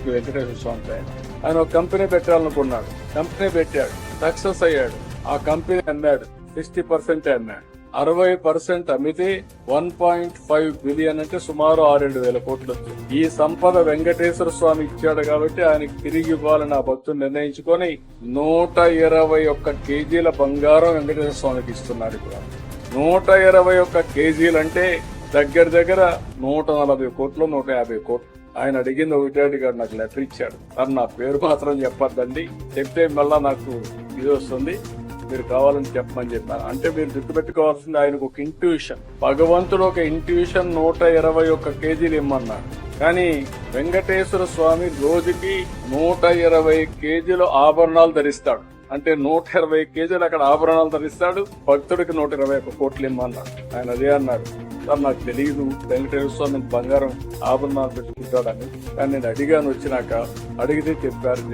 భక్తి వెంకటేశ్వర స్వామి ఆయన ఒక కంపెనీ పెట్టాలనుకున్నాడు, కంపెనీ పెట్టాడు, సక్సెస్ అయ్యాడు. ఆ కంపెనీ అమ్మాడు, 60% అమ్మాడు. 60% అమ్మితే 1.5 బిలియన్ అంటే సుమారు 6,000 కోట్లు వచ్చింది. ఈ సంపద వెంకటేశ్వర స్వామి ఇచ్చాడు కాబట్టి ఆయనకి తిరిగి ఇవ్వాలని ఆ భక్తులు నిర్ణయించుకొని 121 కేజీల బంగారం వెంకటేశ్వర స్వామికి ఇస్తున్నాడు. ఇప్పుడు 121 కేజీలు అంటే దగ్గర దగ్గర 140 కోట్లు, 150 కోట్లు. ఆయన అడిగింది ఒకటే అడిగాడు, నాకు లెటర్ ఇచ్చాడు, సార్ నా పేరు మాత్రం చెప్పొద్దండి, చెప్తే మళ్ళా నాకు ఇది వస్తుంది, మీరు కావాలని చెప్పమని చెప్పాను. అంటే మీరు గుర్తుపెట్టుకోవాల్సింది ఆయనకు ఒక ఇంట్యూషన్, భగవంతుడు ఒక ఇంట్యూషన్ 121 కేజీలు ఇమ్మన్నాడు. కానీ వెంకటేశ్వర స్వామి రోజుకి 120 కేజీలు ఆభరణాలు ధరిస్తాడు. అంటే 120 కేజీలు అక్కడ ఆభరణాలు ధరిస్తాడు, భక్తుడికి 121 కోట్లు ఇమ్మన్నాడు. ఆయన అదే అన్నాడు, సార్ నాకు తెలియదు వెంకటేశ్వర స్వామి బంగారం ఆభరణాలు పెట్టుకుంటాడని, కానీ నేను అడిగాను వచ్చినాక, అడిగితే చెప్పారు.